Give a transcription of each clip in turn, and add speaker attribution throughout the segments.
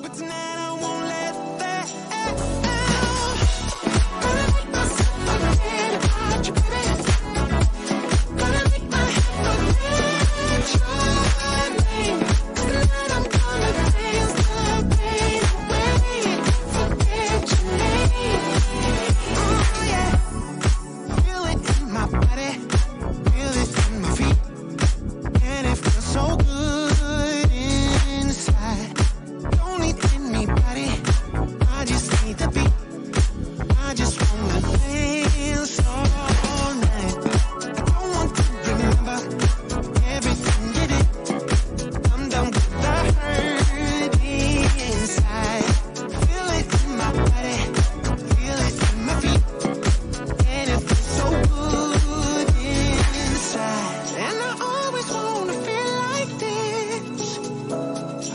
Speaker 1: But tonight I won't let that Gonna make myself forget about you, baby. Gonna make my head forget your name. Tonight I'm gonna dance the pain away. Forget your name. Oh yeah. Feel it in my body. Feel it in my feet. And it feels so good inside. Don't need anybody. I just need the beat. I just wanna dance all night. I don't want to remember everything you did. I'm done with the hurt inside. Feel it in my body. Feel it in my feet. And it feels so good inside. And I always wanna feel like this.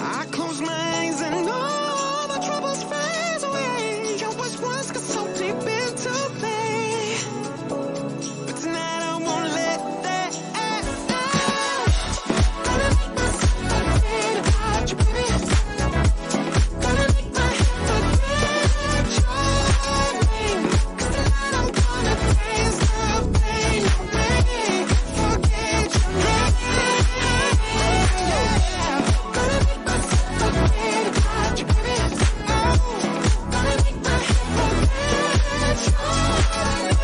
Speaker 1: I close my eyes and all my troubles fade away. Your voice once got so deep into me. But tonight I won't let that Gonna make myself forget about you, baby. Gonna make my head forget your name. 'Cause tonight I'm gonna dance the pain away. Forget your name. Gonna make myself forget about you, baby. Gonna make my head forget your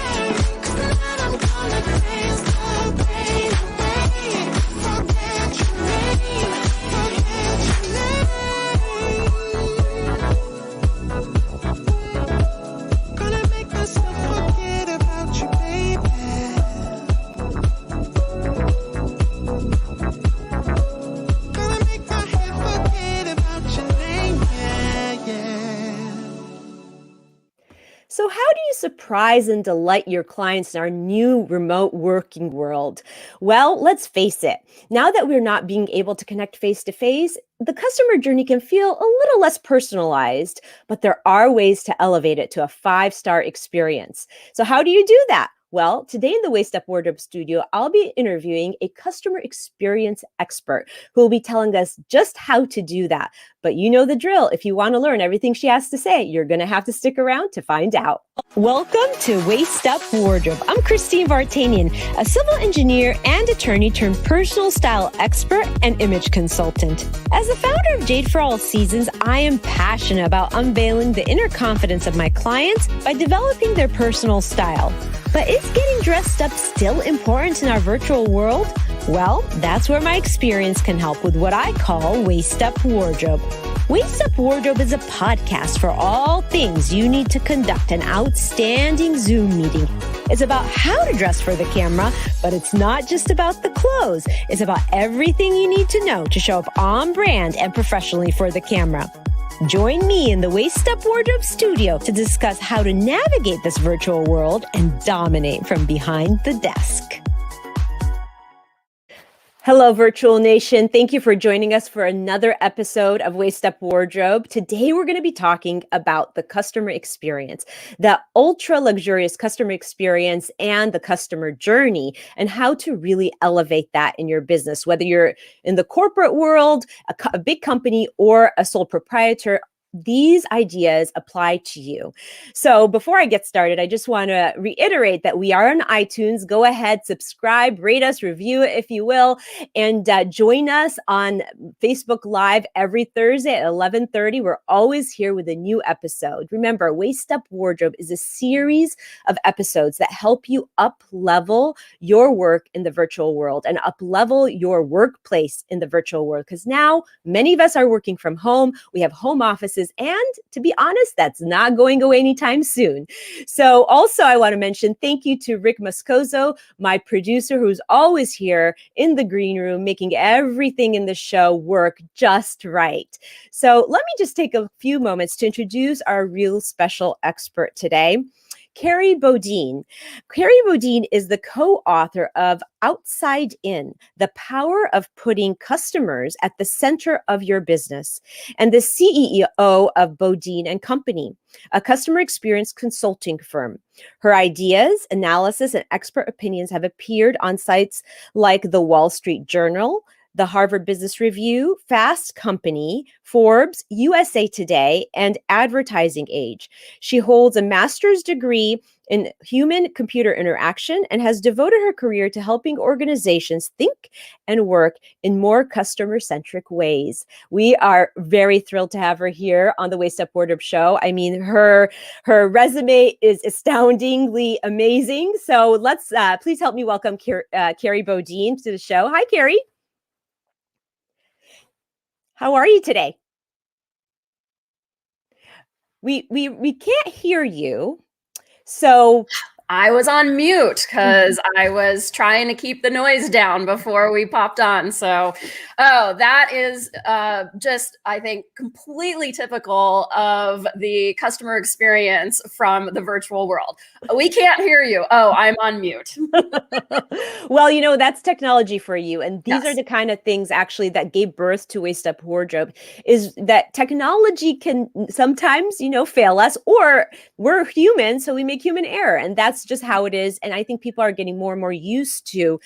Speaker 1: name. 'Cause tonight I'm gonna dance the pain away. Forget your name. Forget your name. Gonna make myself forget about you, baby. Gonna make my head forget about your name, yeah.
Speaker 2: So, how do you surprise and delight your clients in our new remote working world? Well, let's face it, now that we're not being able to connect face to face, the customer journey can feel a little less personalized, but there are ways to elevate it to a 5-star experience. So, how do you do that? Well, today in the Waist Up Wardrobe Studio, I'll be interviewing a customer experience expert who will be telling us just how to do that. But you know the drill. If you want to learn everything she has to say, you're going to have to stick around to find out. Welcome to Waist Up Wardrobe. I'm Christine Vartanian, a civil engineer and attorney turned personal style expert and image consultant. As the founder of Jade for All Seasons, I am passionate about unveiling the inner confidence of my clients by developing their personal style. But is getting dressed up still important in our virtual world? Well, that's where my experience can help with what I call Waist Up Wardrobe. Waist Up Wardrobe is a podcast for all things you need to conduct an outstanding Zoom meeting. It's about how to dress for the camera, but it's not just about the clothes. It's about everything you need to know to show up on brand and professionally for the camera. Join me in the Waist Up Wardrobe Studio to discuss how to navigate this virtual world and dominate from behind the desk. Hello, Virtual Nation. Thank you for joining us for another episode of Waist Up Wardrobe. Today, we're going to be talking about the customer experience, the ultra luxurious customer experience and the customer journey, and how to really elevate that in your business, whether you're in the corporate world, a big company, or a sole proprietor. These ideas apply to you. So before I get started, I just want to reiterate that we are on iTunes. Go ahead, subscribe, rate us, review it if you will, and join us on Facebook Live every Thursday at 11:30. We're always here with a new episode. Remember, Waist Up Wardrobe is a series of episodes that help you up-level your work in the virtual world and up-level your workplace in the virtual world. Because now many of us are working from home. We have home offices. And to be honest, that's not going away anytime soon. So also I want to mention thank you to Rick Moscoso, my producer, who's always here in the green room, making everything in the show work just right. So let me just take a few moments to introduce our real special expert today. Carrie Beaudine. Carrie Beaudine is the co-author of Outside In, The Power of Putting Customers at the Center of Your Business, and the CEO of Beaudine and Company, a customer experience consulting firm. Her ideas, analysis, and expert opinions have appeared on sites like the Wall Street Journal, the Harvard Business Review, Fast Company, Forbes, USA Today, and Advertising Age. She holds a master's degree in human computer interaction and has devoted her career to helping organizations think and work in more customer centric ways. We are very thrilled to have her here on the Waist Up Wardrobe Show. I mean, her resume is astoundingly amazing. So let's please help me welcome Carrie Beaudine to the show. Hi, Carrie. How are you today? We can't hear you. So
Speaker 3: I was on mute because I was trying to keep the noise down before we popped on. So, that is just, I think, completely typical of the customer experience from the virtual world. We can't hear you. Oh, I'm on mute.
Speaker 2: well, that's technology for you. And these are
Speaker 3: Yes.
Speaker 2: the kind of things actually that gave birth to Waist Up Wardrobe, is that technology can sometimes, fail us, or we're human, so we make human error. And that's just how it is. And I think people are getting more and more used to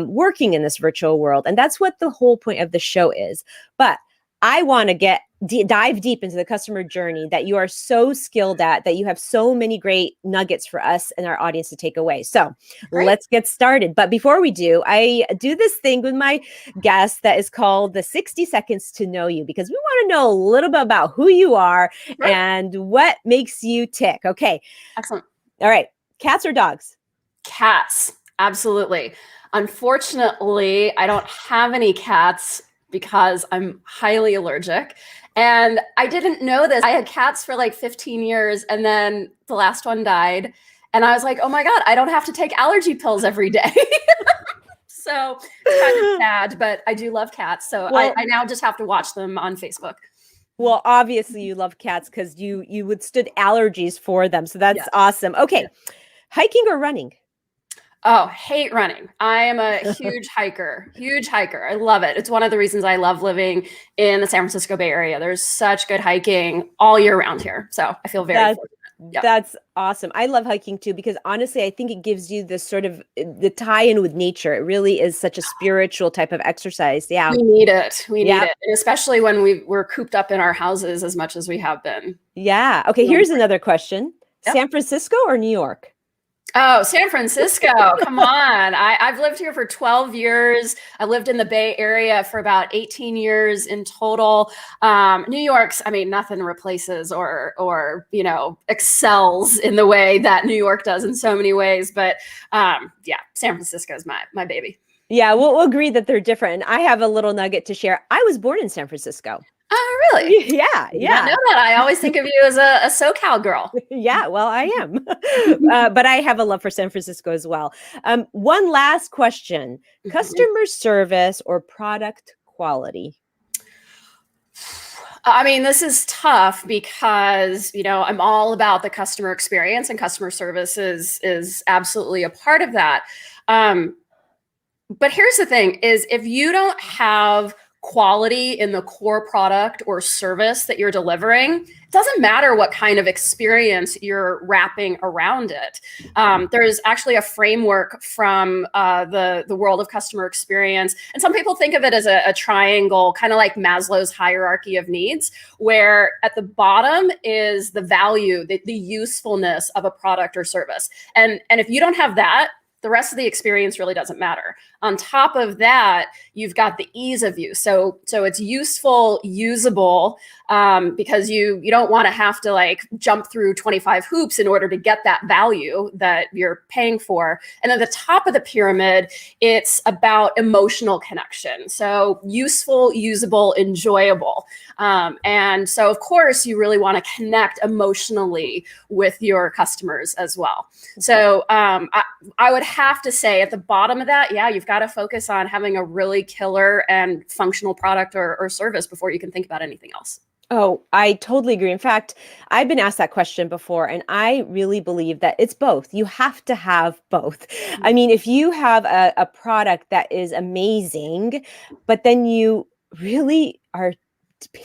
Speaker 2: working in this virtual world. And that's what the whole point of the show is. But I want to dive deep into the customer journey that you are so skilled at, that you have so many great nuggets for us and our audience to take away. So
Speaker 3: Great.
Speaker 2: Let's get started. But before we do, I do this thing with my guests that is called the 60 seconds to know you, because we want to know a little bit about who you are
Speaker 3: Right.
Speaker 2: and what makes you tick. Okay.
Speaker 3: Excellent.
Speaker 2: All right. Cats or dogs?
Speaker 3: Cats. Absolutely. Unfortunately, I don't have any cats because I'm highly allergic. And I didn't know this. I had cats for like 15 years, and then the last one died. And I was like, oh my God, I don't have to take allergy pills every day. So it's kind of sad, but I do love cats. So
Speaker 2: Well-
Speaker 3: I now just have to watch them on Facebook.
Speaker 2: Well, obviously you love cats because you withstood allergies for them. So that's
Speaker 3: Yes.
Speaker 2: awesome. Okay.
Speaker 3: Yeah.
Speaker 2: Hiking or running?
Speaker 3: Oh, hate running. I am a huge hiker, huge hiker. I love it. It's one of the reasons I love living in the San Francisco Bay Area. There's such good hiking all year round here. So I feel very fortunate. Yep.
Speaker 2: That's awesome. I love hiking too, because honestly, I think it gives you this sort of the tie-in with nature. It really is such a spiritual type of exercise. Yeah.
Speaker 3: We need it. We need
Speaker 2: Yep.
Speaker 3: it. And especially when we're cooped up in our houses as much as we have been.
Speaker 2: Yeah. Okay. Here's another question.
Speaker 3: Yep.
Speaker 2: San Francisco or New York?
Speaker 3: Oh, San Francisco. Come on. I've lived here for 12 years. I lived in the Bay Area for about 18 years in total. New York's, I mean, nothing replaces or excels in the way that New York does in so many ways. But yeah, San Francisco is my baby.
Speaker 2: Yeah, we'll agree that they're different. And I have a little nugget to share. I was born in San Francisco.
Speaker 3: Oh, really?
Speaker 2: Yeah.
Speaker 3: I know that. I always think of you as a SoCal girl.
Speaker 2: Yeah, well, I am. But I have a love for San Francisco as well. One last question. Customer service or product quality?
Speaker 3: I mean, this is tough because, I'm all about the customer experience, and customer service is absolutely a part of that. But here's the thing is, if you don't have quality in the core product or service that you're delivering, it doesn't matter what kind of experience you're wrapping around it. There's actually a framework from the world of customer experience. And some people think of it as a triangle, kind of like Maslow's hierarchy of needs, where at the bottom is the value, the usefulness of a product or service. And if you don't have that, the rest of the experience really doesn't matter. On top of that, you've got the ease of use. So it's useful, usable, because you don't want to have to like jump through 25 hoops in order to get that value that you're paying for. And at the top of the pyramid, it's about emotional connection. So useful, usable, enjoyable. And so of course you really want to connect emotionally with your customers as well. So I would have to say at the bottom of that, yeah, you've got to focus on having a really killer and functional product or service before you can think about anything else.
Speaker 2: Oh, I totally agree. In fact, I've been asked that question before, and I really believe that it's both. You have to have both. I mean, if you have a product that is amazing, but then you really are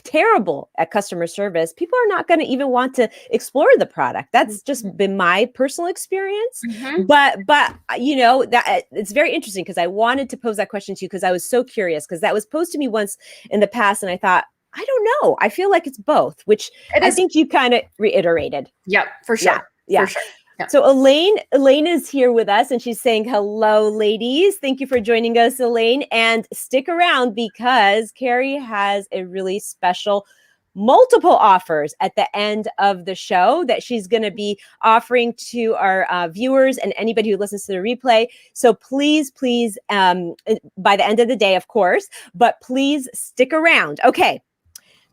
Speaker 2: terrible at customer service, people are not going to even want to explore the product. That's just been my personal experience. But that it's very interesting because I wanted to pose that question to you because I was so curious because that was posed to me once in the past, and I thought, I don't know. I feel like it's both, which I think you kind of reiterated.
Speaker 3: Yep, for sure.
Speaker 2: Yeah.
Speaker 3: For sure. Yeah.
Speaker 2: So Elaine is here with us and she's saying, hello, ladies. Thank you for joining us, Elaine. And stick around because Carrie has a really special multiple offers at the end of the show that she's going to be offering to our viewers and anybody who listens to the replay. So please, by the end of the day, of course, but please stick around. Okay.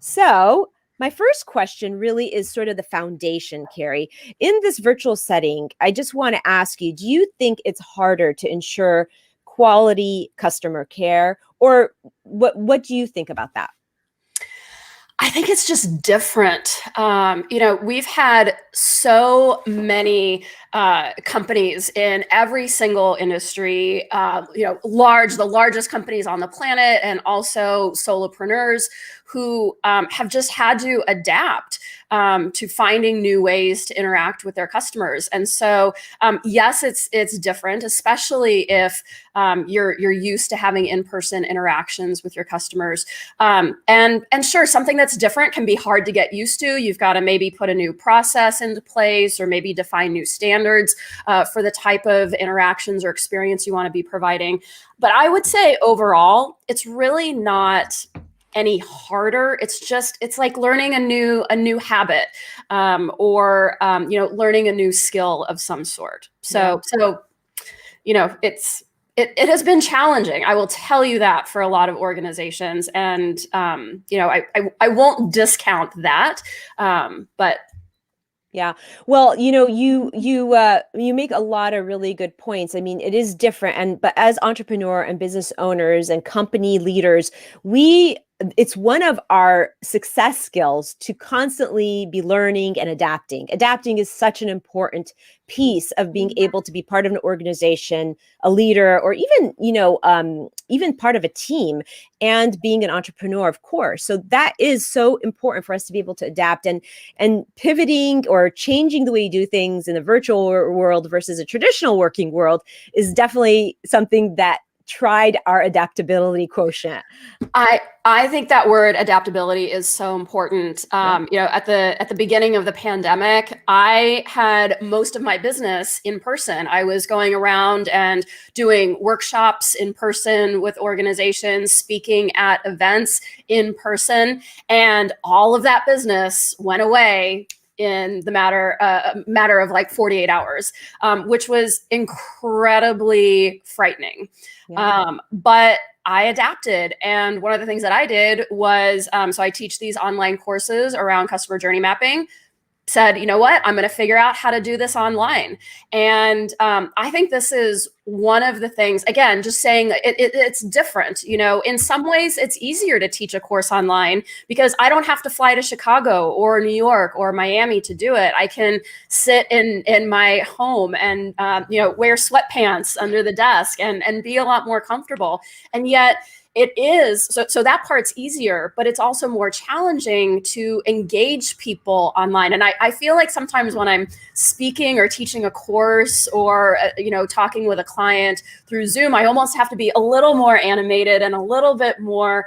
Speaker 2: So my first question really is sort of the foundation, Carrie. In this virtual setting, I just want to ask you, do you think it's harder to ensure quality customer care, or what do you think about that?
Speaker 3: I think it's just different. We've had so many companies in every single industry, the largest companies on the planet, and also solopreneurs who have just had to adapt to finding new ways to interact with their customers. And so, yes, it's different, especially if you're used to having in-person interactions with your customers. And sure, something that's different can be hard to get used to. You've got to maybe put a new process into place or maybe define new standards for the type of interactions or experience you want to be providing. But I would say overall, it's really not any harder. It's like learning a new habit, or learning a new skill of some sort. So it has been challenging. I will tell you that for a lot of organizations, and I won't discount that, but.
Speaker 2: Yeah. Well, you make a lot of really good points. I mean, it is different, but as entrepreneur and business owners and company leaders, it's one of our success skills to constantly be learning and adapting. Adapting is such an important piece of being able to be part of an organization, a leader, or even part of a team, and being an entrepreneur, of course. So that is so important for us to be able to adapt, and pivoting or changing the way you do things in the virtual world versus a traditional working world is definitely something that tried our adaptability quotient.
Speaker 3: I think that word adaptability is so important. At the beginning of the pandemic, I had most of my business in person. I was going around and doing workshops in person with organizations, speaking at events in person, and all of that business went away in the matter of like 48 hours, which was incredibly frightening. Yeah. But I adapted. And one of the things that I did was, so I teach these online courses around customer journey mapping. Said, you know what, I'm going to figure out how to do this online. And I think this is one of the things, again, just saying it's different. In some ways it's easier to teach a course online because I don't have to fly to Chicago or New York or Miami to do it. I can sit in my home and, wear sweatpants under the desk and be a lot more comfortable. And yet, it is so that part's easier, but it's also more challenging to engage people online. And I feel like sometimes when I'm speaking or teaching a course or talking with a client through Zoom, I almost have to be a little more animated and a little bit more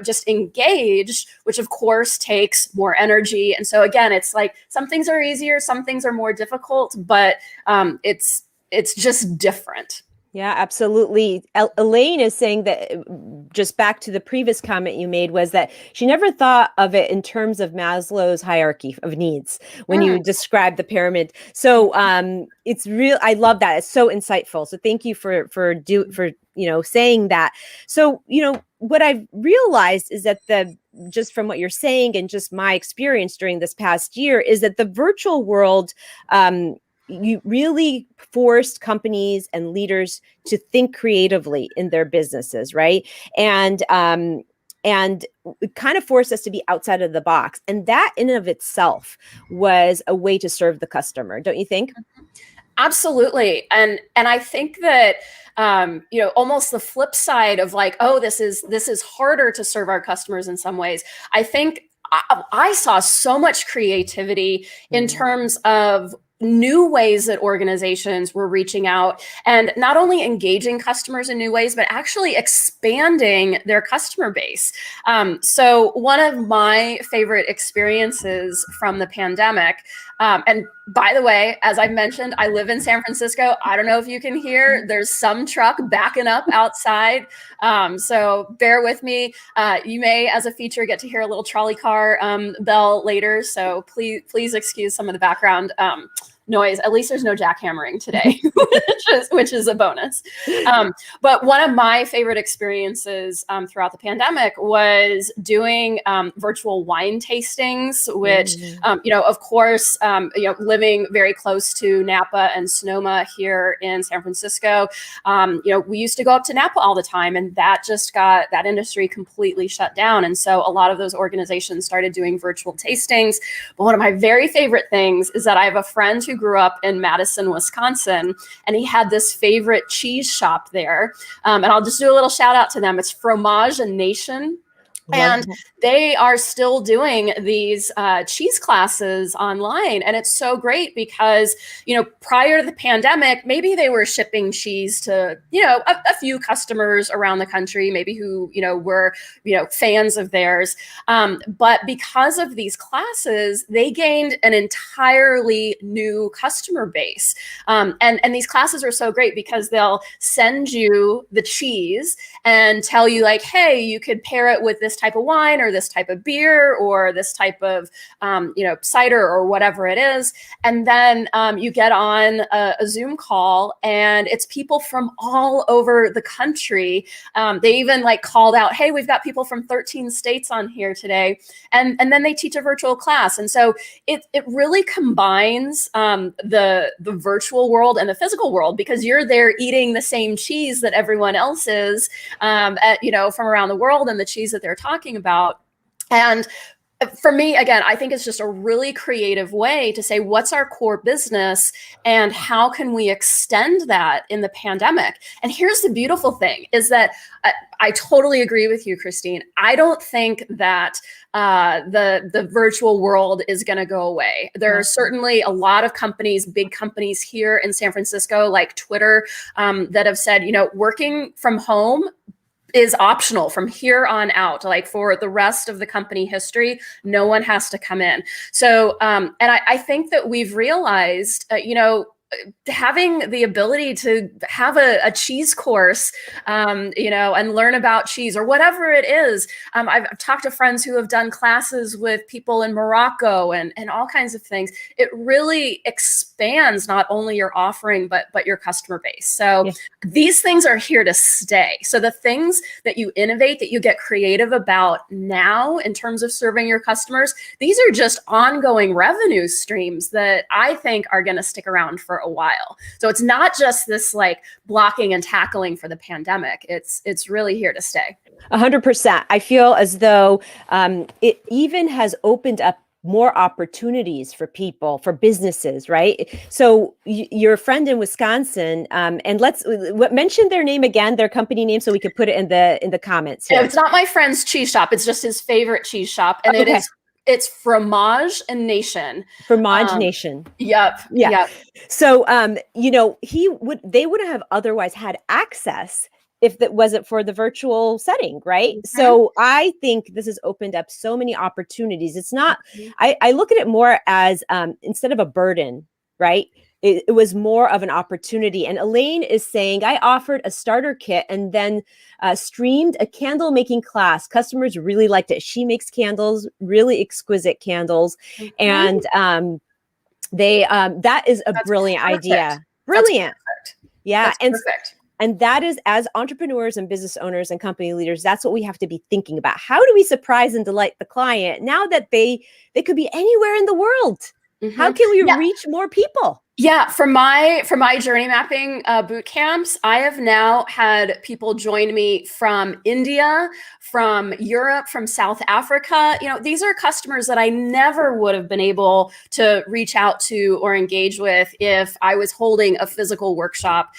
Speaker 3: just engaged, which of course takes more energy. And so again, it's like some things are easier, some things are more difficult, but it's just different.
Speaker 2: Yeah, absolutely. Elaine is saying that, just back to the previous comment you made, was that she never thought of it in terms of Maslow's hierarchy of needs when you described the pyramid. So it's real. I love that. It's so insightful. So thank you for saying that. So, what I've realized is that just from what you're saying and just my experience during this past year is that the virtual world, you really forced companies and leaders to think creatively in their businesses, right? And it kind of forced us to be outside of the box. And that in and of itself was a way to serve the customer, don't you think?
Speaker 3: Absolutely. And I think that almost the flip side of like, oh, this is harder to serve our customers in some ways. I think I saw so much creativity in terms of new ways that organizations were reaching out and not only engaging customers in new ways, but actually expanding their customer base. So one of my favorite experiences from the pandemic, and by the way, as I mentioned, I live in San Francisco. I don't know if you can hear, there's some truck backing up outside. So bear with me. You may, as a feature, get to hear a little trolley car bell later. So please excuse some of the background noise. At least there's no jackhammering today, which is a bonus. But one of my favorite experiences throughout the pandemic was doing virtual wine tastings, which, of course, living very close to Napa and Sonoma here in San Francisco, we used to go up to Napa all the time, and that just got that industry completely shut down. And so a lot of those organizations started doing virtual tastings. But one of my very favorite things is that I have a friend who grew up in Madison, Wisconsin, and he had this favorite cheese shop there. And I'll just do a little shout out to them. It's Fromage Nation. And they are still doing these cheese classes online. And it's so great because, prior to the pandemic, maybe they were shipping cheese to, a few customers around the country, maybe who, were, fans of theirs. But because of these classes, they gained an entirely new customer base. And these classes are so great because they'll send you the cheese and tell you like, hey, you could pair it with this type of wine or this type of beer or this type of, cider or whatever it is. And then you get on a Zoom call and it's people from all over the country. They even like called out, hey, we've got people from 13 states on here today. And then they teach a virtual class. And so it really combines the virtual world and the physical world because you're there eating the same cheese that everyone else is from around the world and the cheese that they're talking about. And for me, again, I think it's just a really creative way to say, what's our core business and how can we extend that in the pandemic? And here's the beautiful thing is that I totally agree with you, Christine. I don't think that the virtual world is going to go away. There are certainly a lot of companies, big companies here in San Francisco, like Twitter, that have said, working from home is optional from here on out. Like for the rest of the company history, no one has to come in. So, and I think that we've realized, having the ability to have a cheese course, and learn about cheese or whatever it is. I've talked to friends who have done classes with people in Morocco and all kinds of things. It really expands not only your offering, but your customer base. So these things are here to stay. So the things that you innovate, that you get creative about now in terms of serving your customers, these are just ongoing revenue streams that I think are going to stick around for a while. So it's not just this like blocking and tackling for the pandemic. It's really here to stay.
Speaker 2: 100%. I feel as though it even has opened up more opportunities for people, for businesses, right? So your friend in Wisconsin, and let's mention their name again, their company name, so we could put it in the comments here.
Speaker 3: It's not my friend's cheese shop. It's just his favorite cheese shop, and it's Fromage Nation.
Speaker 2: Fromage Nation.
Speaker 3: Yep.
Speaker 2: Yeah.
Speaker 3: Yep.
Speaker 2: So, they wouldn't have otherwise had access if that wasn't for the virtual setting, right? Mm-hmm. So I think this has opened up so many opportunities. It's not, I look at it more as instead of a burden, right? It was more of an opportunity. And Elaine is saying, I offered a starter kit and then streamed a candle making class. Customers really liked it. She makes candles, really exquisite candles. Mm-hmm. And that is a brilliant idea. Brilliant. Yeah.
Speaker 3: That's perfect.
Speaker 2: And that is, as entrepreneurs and business owners and company leaders, that's what we have to be thinking about. How do we surprise and delight the client now that they could be anywhere in the world? Mm-hmm. How can we reach more people?
Speaker 3: Yeah, for my journey mapping boot camps, I have now had people join me from India, from Europe, from South Africa. These are customers that I never would have been able to reach out to or engage with if I was holding a physical workshop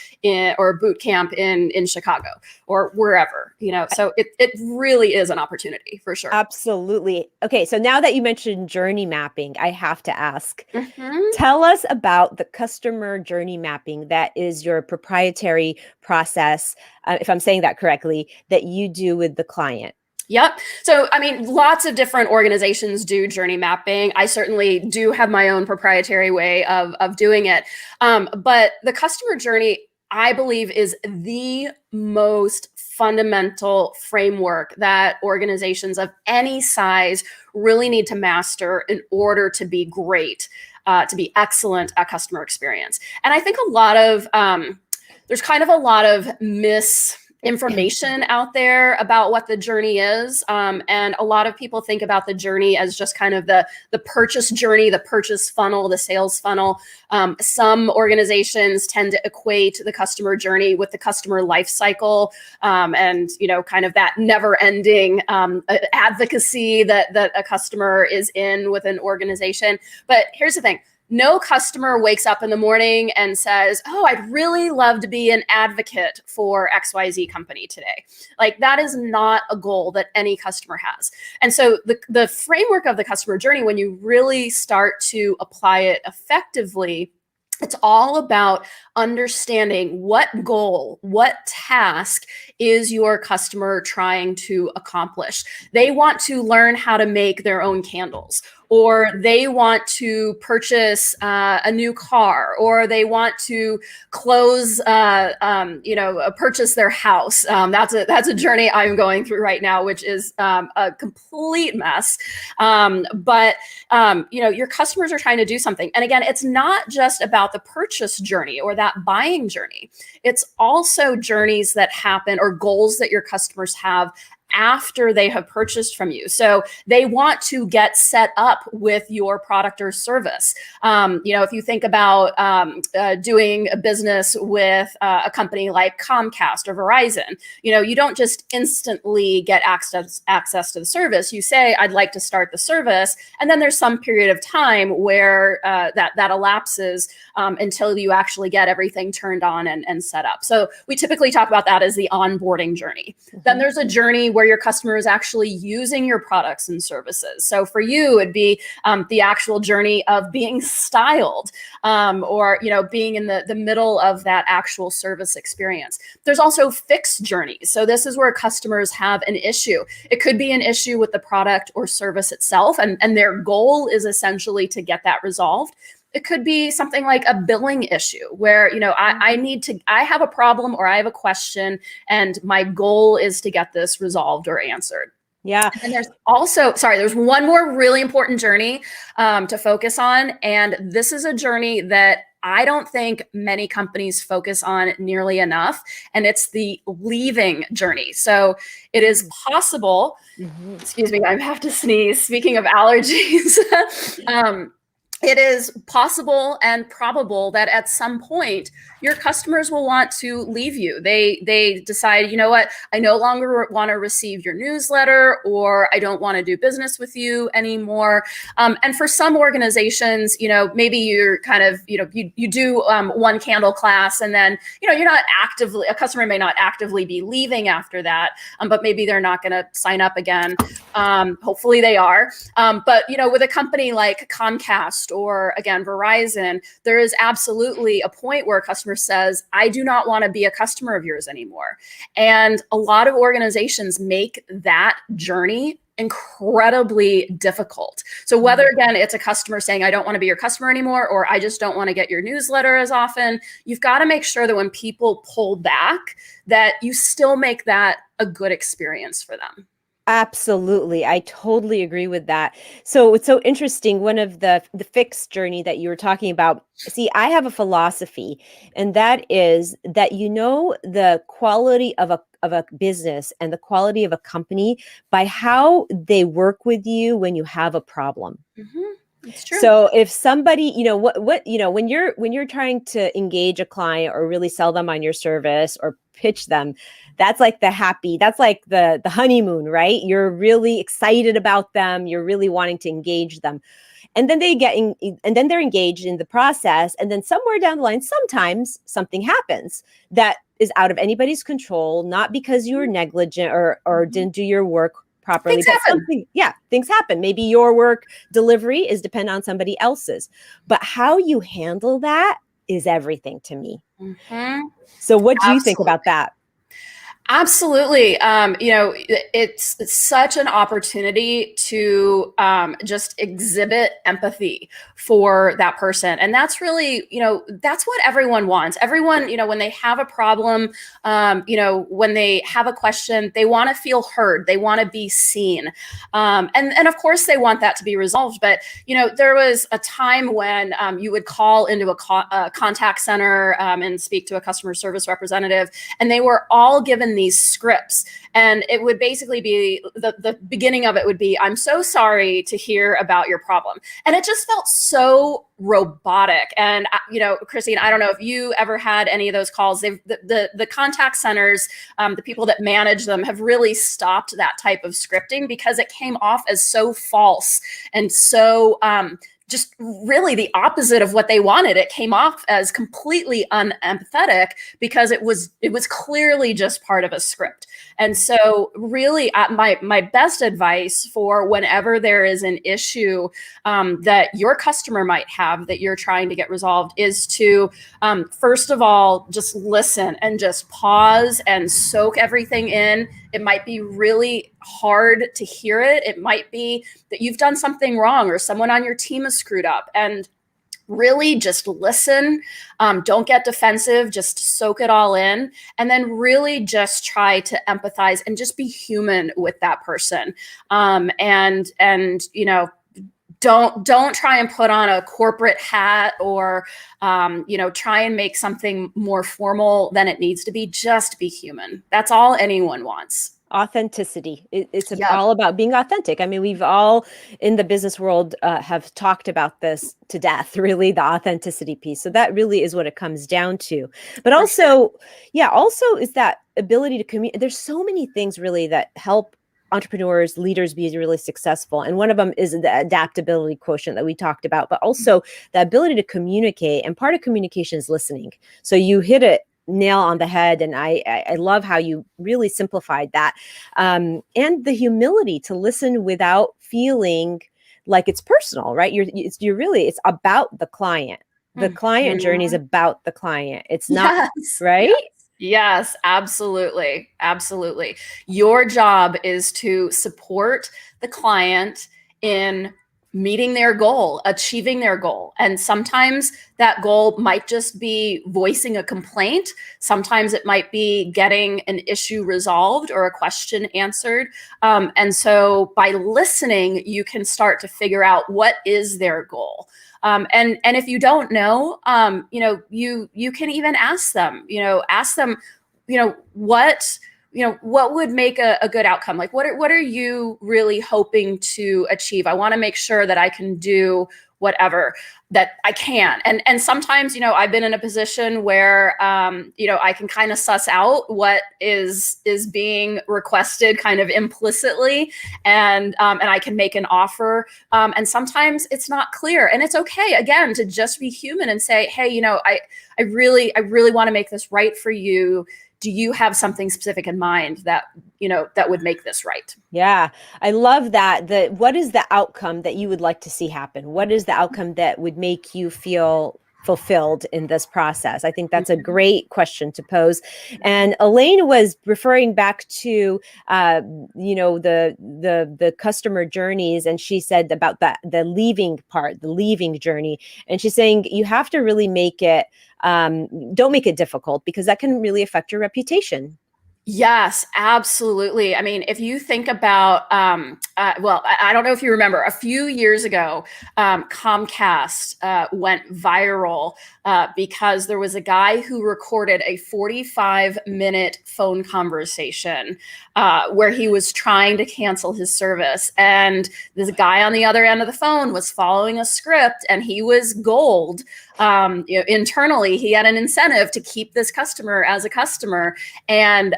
Speaker 3: or boot camp in Chicago or wherever. So it really is an opportunity for sure.
Speaker 2: Absolutely. Okay, so now that you mentioned journey mapping, I have to ask,
Speaker 3: Mhm.
Speaker 2: tell us about the customer journey mapping that is your proprietary process, if I'm saying that correctly, that you do with the client.
Speaker 3: Yep. So, I mean, lots of different organizations do journey mapping. I certainly do have my own proprietary way of doing it. But the customer journey, I believe, is the most fundamental framework that organizations of any size really need to master in order to be great, to be excellent at customer experience. And I think there's kind of a lot of misinformation out there about what the journey is. And a lot of people think about the journey as just kind of the purchase journey, the purchase funnel, the sales funnel. Some organizations tend to equate the customer journey with the customer life cycle, and kind of that never-ending advocacy that a customer is in with an organization. But here's the thing. No customer wakes up in the morning and says, "Oh, I'd really love to be an advocate for XYZ company today." Like, that is not a goal that any customer has. And so the framework of the customer journey, when you really start to apply it effectively, it's all about understanding what goal, what task is your customer trying to accomplish. They want to learn how to make their own candles, or they want to purchase a new car, or they want to close, purchase their house. That's a journey I'm going through right now, which is a complete mess. But your customers are trying to do something, and again, it's not just about the purchase journey or that buying journey. It's also journeys that happen, or goals that your customers have after they have purchased from you. So they want to get set up with your product or service. If you think about doing a business with a company like Comcast or Verizon, you don't just instantly get access to the service. You say, "I'd like to start the service," and then there's some period of time where that elapses until you actually get everything turned on and set up. So we typically talk about that as the onboarding journey. Mm-hmm. Then there's a journey where your customer is actually using your products and services. So for you, it'd be the actual journey of being styled, or being in the middle of that actual service experience. There's also fixed journeys. So this is where customers have an issue. It could be an issue with the product or service itself, and their goal is essentially to get that resolved. It could be something like a billing issue where, I have a problem or I have a question, and my goal is to get this resolved or answered.
Speaker 2: Yeah.
Speaker 3: And there's one more really important journey to focus on. And this is a journey that I don't think many companies focus on nearly enough. And it's the leaving journey. So it is possible, excuse me, I have to sneeze. Speaking of allergies, it is possible and probable that at some point your customers will want to leave you. They decide, you know what, I no longer want to receive your newsletter, or I don't want to do business with you anymore. And for some organizations, maybe you're kind of, you do one candle class, and then, you're not actively, a customer may not actively be leaving after that, but maybe they're not going to sign up again. Hopefully they are. But, with a company like Comcast or, again, Verizon, there is absolutely a point where a customer says, "I do not want to be a customer of yours anymore." And a lot of organizations make that journey incredibly difficult. So whether, again, it's a customer saying, "I don't want to be your customer anymore," or "I just don't want to get your newsletter as often," you've got to make sure that when people pull back, that you still make that a good experience for them.
Speaker 2: Absolutely. I totally agree with that. So it's so interesting. One of the fixed journey that you were talking about, see, I have a philosophy, and that is that the quality of a business and the quality of a company by how they work with you when you have a problem.
Speaker 3: Mm-hmm. It's true.
Speaker 2: So if somebody, when you're trying to engage a client or really sell them on your service or pitch them, that's like that's like the honeymoon, right? You're really excited about them. You're really wanting to engage them. And then and then they're engaged in the process. And then somewhere down the line, sometimes something happens that is out of anybody's control, not because you were negligent or didn't do your work properly,
Speaker 3: Things
Speaker 2: but
Speaker 3: happen.
Speaker 2: things happen. Maybe your work delivery is dependent on somebody else's, but how you handle that is everything to me.
Speaker 3: Mhm.
Speaker 2: So what do you think
Speaker 3: Absolutely.
Speaker 2: about that?
Speaker 3: Absolutely. It's such an opportunity to just exhibit empathy for that person. And that's really, that's what everyone wants. Everyone, when they have a problem, when they have a question, they want to feel heard. They want to be seen. And of course, they want that to be resolved. But, there was a time when you would call into a contact center and speak to a customer service representative, and they were all given these scripts, and it would basically be the beginning of it would be, I'm so sorry to hear about your problem. And it just felt so robotic. And Christine, I don't know if you ever had any of those calls. The contact centers, the people that manage them, have really stopped that type of scripting because it came off as so false and so just really the opposite of what they wanted. It came off as completely unempathetic because it was clearly just part of a script. And so really my best advice for whenever there is an issue that your customer might have that you're trying to get resolved is to first of all, just listen and just pause and soak everything in. It might be really hard to hear it. It might be that you've done something wrong or someone on your team has screwed up, and really just listen. Don't get defensive, just soak it all in, and then really just try to empathize and just be human with that person. And don't try and put on a corporate hat or try and make something more formal than it needs to be. Just be human. That's all anyone wants.
Speaker 2: Authenticity. It's
Speaker 3: Yep.
Speaker 2: all about being authentic. I mean, we've all in the business world have talked about this to death, really, the authenticity piece. So that really is what it comes down to. But also, also is that ability to communicate. There's so many things really that help entrepreneurs, leaders be really successful. And one of them is the adaptability quotient that we talked about, but also the ability to communicate. And part of communication is listening. So you hit it nail on the head. And I love how you really simplified that. And the humility to listen without feeling like it's personal, right? It's about the client. The client journey is about the client. It's not,
Speaker 3: Yes.
Speaker 2: right?
Speaker 3: Yes, absolutely. Absolutely. Your job is to support the client in meeting their goal, achieving their goal. And sometimes that goal might just be voicing a complaint. Sometimes it might be getting an issue resolved or a question answered. And so by listening, you can start to figure out what is their goal. And if you don't know, you can even ask them, what would make a good outcome? Like, what are you really hoping to achieve? I want to make sure that I can do whatever that I can. And sometimes, I've been in a position where, I can kind of suss out what is being requested kind of implicitly, and I can make an offer. And sometimes it's not clear, and it's okay, again, to just be human and say, hey, I really want to make this right for you. Do you have something specific in mind that would make this right?
Speaker 2: Yeah, I love that. What is the outcome that you would like to see happen? What is the outcome that would make you feel fulfilled in this process? I think that's a great question to pose. And Elaine was referring back to, the customer journeys, and she said about the leaving part, the leaving journey, and she's saying you have to really make it. Don't make it difficult, because that can really affect your reputation.
Speaker 3: Yes, absolutely. I mean, if you think about, well, I don't know if you remember, a few years ago, Comcast went viral because there was a guy who recorded a 45-minute phone conversation where he was trying to cancel his service. And this guy on the other end of the phone was following a script, and he was gold. Internally, he had an incentive to keep this customer as a customer, and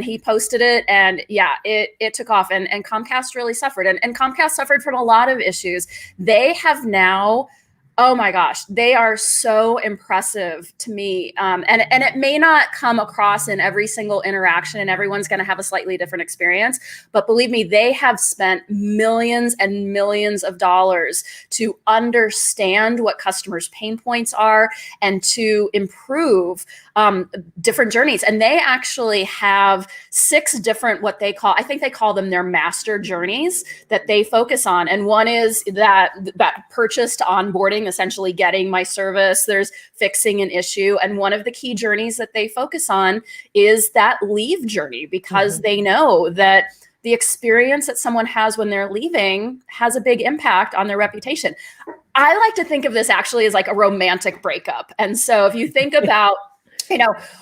Speaker 3: he posted it, and yeah, it took off, and Comcast really suffered, and Comcast suffered from a lot of issues. They have now, oh my gosh, they are so impressive to me. And it may not come across in every single interaction, and everyone's going to have a slightly different experience. But believe me, they have spent millions and millions of dollars to understand what customers' pain points are and to improve different journeys. And they actually have 6 different, what they call, I think they call them their master journeys that they focus on. And one is that purchase to onboarding, essentially getting my service. There's fixing an issue. And one of the key journeys that they focus on is that leave journey, because they know that the experience that someone has when they're leaving has a big impact on their reputation. I like to think of this actually as like a romantic breakup. And so if you think about,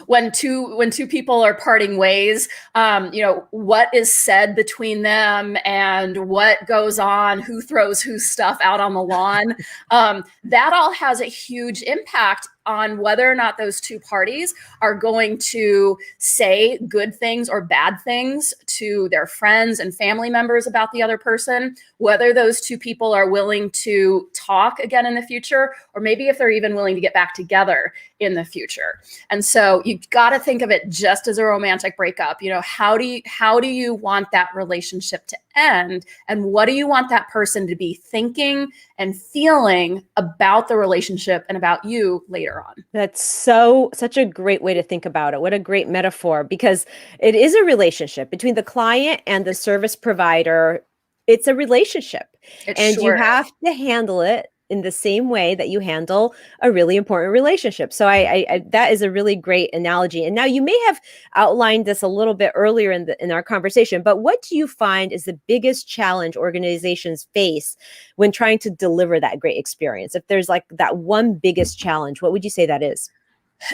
Speaker 3: when two people are parting ways, what is said between them and what goes on, who throws whose stuff out on the lawn, that all has a huge impact on whether or not those two parties are going to say good things or bad things to their friends and family members about the other person, whether those two people are willing to talk again in the future, or maybe if they're even willing to get back together in the future. And so you've got to think of it just as a romantic breakup. How do you want that relationship to end, and what do you want that person to be thinking and feeling about the relationship and about you later on?
Speaker 2: That's such a great way to think about it. What a great metaphor, because it is a relationship between the client and the service provider. It's a relationship, and you have to handle it in the same way that you handle a really important relationship. So I that is a really great analogy. And now you may have outlined this a little bit earlier in our conversation, but what do you find is the biggest challenge organizations face when trying to deliver that great experience? If there's like that one biggest challenge, what would you say that is?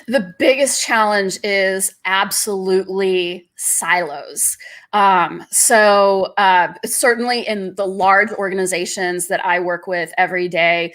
Speaker 3: The biggest challenge is absolutely silos. Certainly in the large organizations that I work with every day,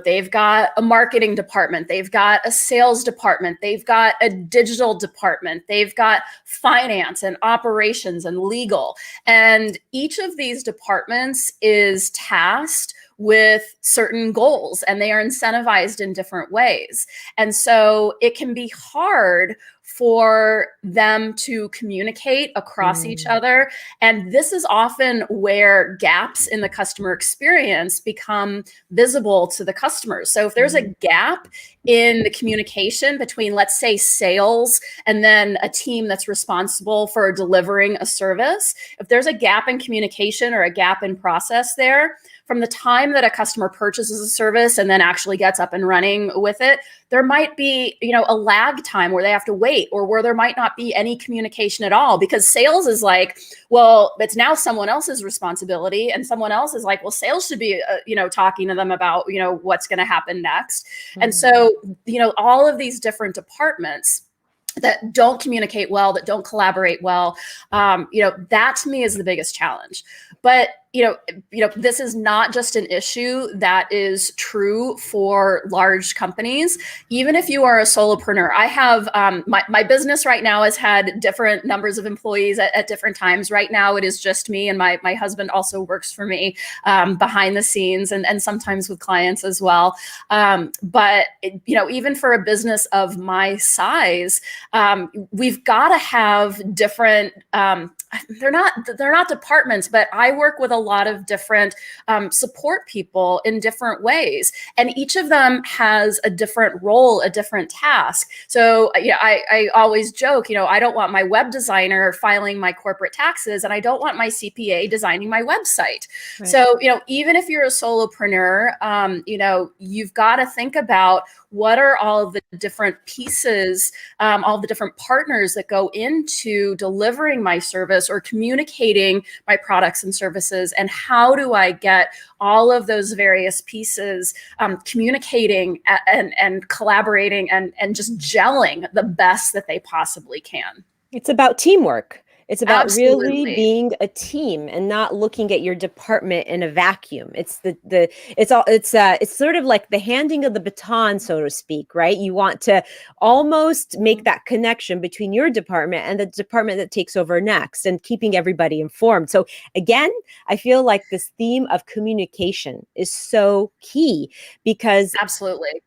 Speaker 3: they've got a marketing department, they've got a sales department, they've got a digital department, they've got finance and operations and legal. And each of these departments is tasked with certain goals, and they are incentivized in different ways. And so it can be hard for them to communicate across each other. And this is often where gaps in the customer experience become visible to the customers. So if there's a gap in the communication between, let's say, sales and then a team that's responsible for delivering a service, if there's a gap in communication or a gap in process there, from the time that a customer purchases a service and then actually gets up and running with it, there might be, a lag time where they have to wait, or where there might not be any communication at all, because sales is like, well, it's now someone else's responsibility, and someone else is like, well, sales should be, talking to them about, what's going to happen next. And so, all of these different departments that don't communicate well, that don't collaborate well, that to me is the biggest challenge. But this is not just an issue that is true for large companies. Even if you are a solopreneur, I have my business right now has had different numbers of employees at different times. Right now, it is just me, and my husband also works for me behind the scenes, and sometimes with clients as well. But even for a business of my size, we've got to have different. They're not departments, but I work with a lot of different support people in different ways. And each of them has a different role, a different task. So yeah, I always joke, I don't want my web designer filing my corporate taxes, and I don't want my CPA designing my website.
Speaker 2: Right.
Speaker 3: So, even if you're a solopreneur, you've got to think about what are all of the different pieces, all the different partners that go into delivering my service or communicating my products and services, and how do I get all of those various pieces communicating and collaborating and just gelling the best that they possibly can.
Speaker 2: It's about teamwork. It's about really
Speaker 3: Absolutely.
Speaker 2: being a team and not looking at your department in a vacuum. It's it's sort of like the handing of the baton, so to speak, right? You want to almost make that connection between your department and the department that takes over next, and keeping everybody informed. So again, I feel like this theme of communication is so key, because
Speaker 3: Absolutely.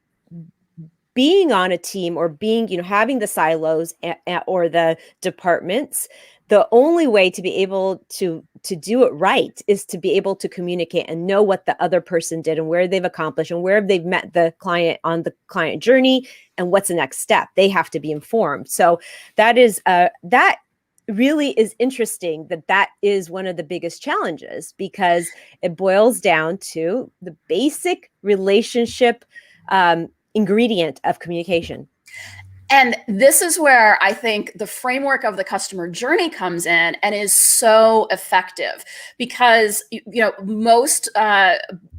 Speaker 2: being on a team, or being, having the silos or the departments, the only way to be able to do it right is to be able to communicate and know what the other person did and where they've accomplished and where they've met the client on the client journey and what's the next step. They have to be informed. So that really is interesting, that is one of the biggest challenges, because it boils down to the basic relationship ingredient of communication.
Speaker 3: And this is where I think the framework of the customer journey comes in and is so effective, because most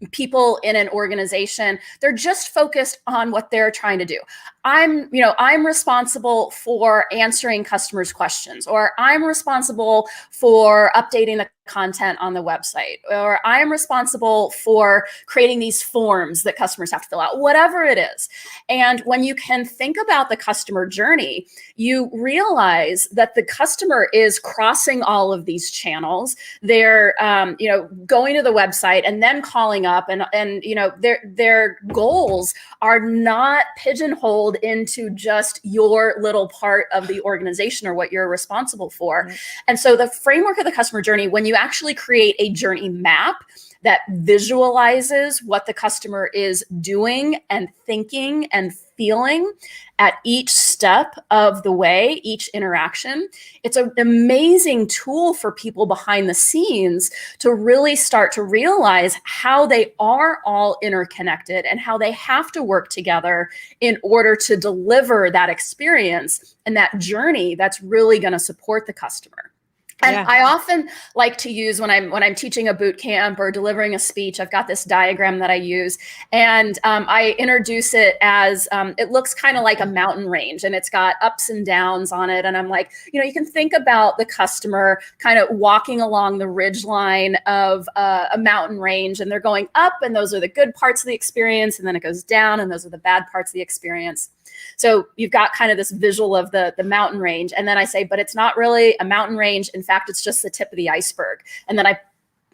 Speaker 3: people in an organization, they're just focused on what they're trying to do. I'm responsible for answering customers' questions, or I'm responsible for updating the content on the website, or I'm responsible for creating these forms that customers have to fill out, whatever it is. And when you can think about the customer journey, you realize that the customer is crossing all of these channels. They're, going to the website and then calling up, and their goals are not pigeonholed into just your little part of the organization or what you're responsible for.
Speaker 2: Right.
Speaker 3: And so the framework of the customer journey, when you actually create a journey map that visualizes what the customer is doing and thinking and feeling at each step of the way, each interaction, it's an amazing tool for people behind the scenes to really start to realize how they are all interconnected and how they have to work together in order to deliver that experience and that journey that's really going to support the customer. And
Speaker 2: Yeah.
Speaker 3: I often like to use, when I'm teaching a boot camp or delivering a speech, I've got this diagram that I use, and I introduce it as it looks kind of like a mountain range, and it's got ups and downs on it. And I'm like, you can think about the customer kind of walking along the ridge line of a mountain range, and they're going up, and those are the good parts of the experience, and then it goes down, and those are the bad parts of the experience. So you've got kind of this visual of the mountain range. And then I say, but it's not really a mountain range. In fact, it's just the tip of the iceberg. And then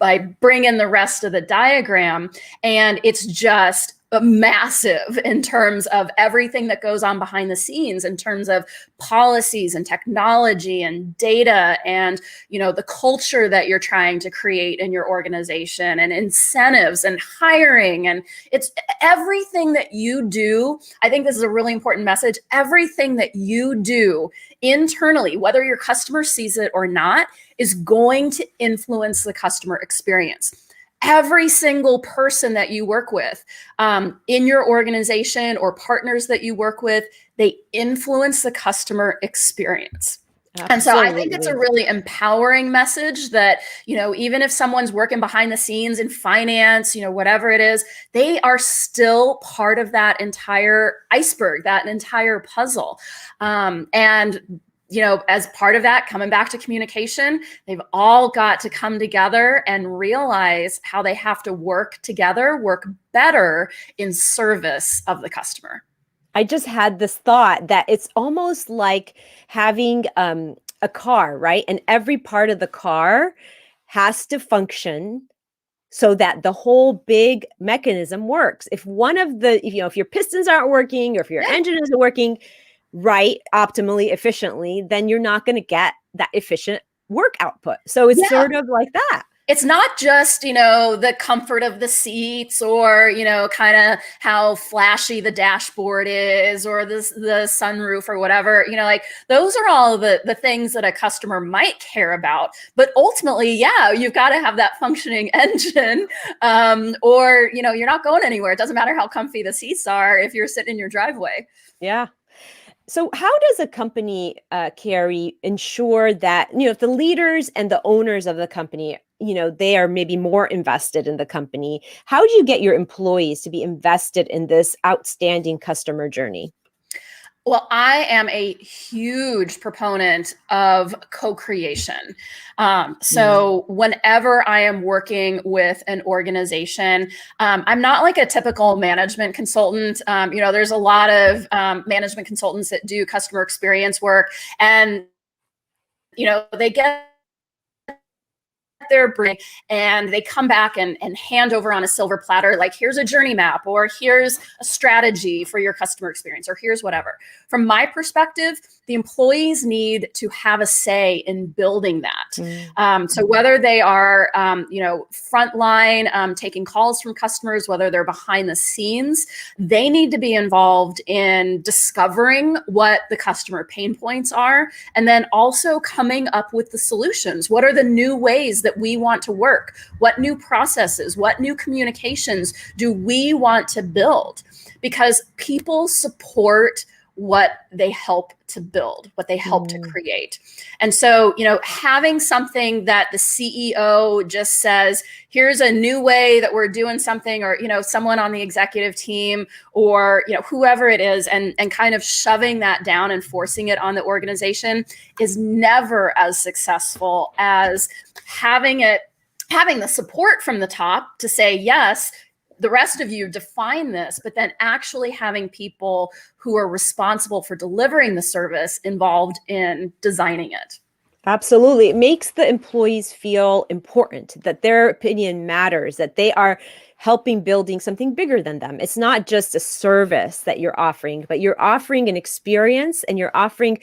Speaker 3: I bring in the rest of the diagram, and it's just massive in terms of everything that goes on behind the scenes, in terms of policies and technology and data and the culture that you're trying to create in your organization, and incentives and hiring. And it's everything that you do. I think this is a really important message. Everything that you do internally, whether your customer sees it or not, is going to influence the customer experience. Every single person that you work with in your organization, or partners that you work with, they influence the customer experience.
Speaker 2: Absolutely.
Speaker 3: And so I think it's a really empowering message that, even if someone's working behind the scenes in finance, whatever it is, they are still part of that entire iceberg, that entire puzzle. As part of that, coming back to communication, they've all got to come together and realize how they have to work together, work better in service of the customer.
Speaker 2: I just had this thought that it's almost like having a car, right? And every part of the car has to function so that the whole big mechanism works. If if your pistons aren't working, or if your engine isn't working right, optimally, efficiently, then you're not going to get that efficient work output. So it's sort of like that.
Speaker 3: it's not just, the comfort of the seats or, kind of how flashy the dashboard is or the sunroof or whatever, like those are all the things that a customer might care about. But ultimately, yeah, you've got to have that functioning engine, or, you're not going anywhere. It doesn't matter how comfy the seats are if you're sitting in your driveway.
Speaker 2: Yeah. So how does a company, Carrie, ensure that, if the leaders and the owners of the company, they are maybe more invested in the company, how do you get your employees to be invested in this outstanding customer journey?
Speaker 3: Well, I am a huge proponent of co-creation. So whenever I am working with an organization, I'm not like a typical management consultant. There's a lot of management consultants that do customer experience work, and they get their brain and they come back and hand over on a silver platter, like, here's a journey map, or here's a strategy for your customer experience, or here's whatever. From my perspective, the employees need to have a say in building that. So whether they are, frontline, taking calls from customers, whether they're behind the scenes, they need to be involved in discovering what the customer pain points are, and then also coming up with the solutions. What are the new ways that we want to work? What new processes, what new communications do we want to build? Because people support what they help to build, what they help to create. And so, having something that the CEO just says, here's a new way that we're doing something, or, someone on the executive team, or, whoever it is, and kind of shoving that down and forcing it on the organization is never as successful as having the support from the top to say, yes, the rest of you define this, but then actually having people who are responsible for delivering the service involved in designing it.
Speaker 2: Absolutely. It makes the employees feel important, that their opinion matters, that they are helping building something bigger than them. It's not just a service that you're offering, but you're offering an experience, and you're offering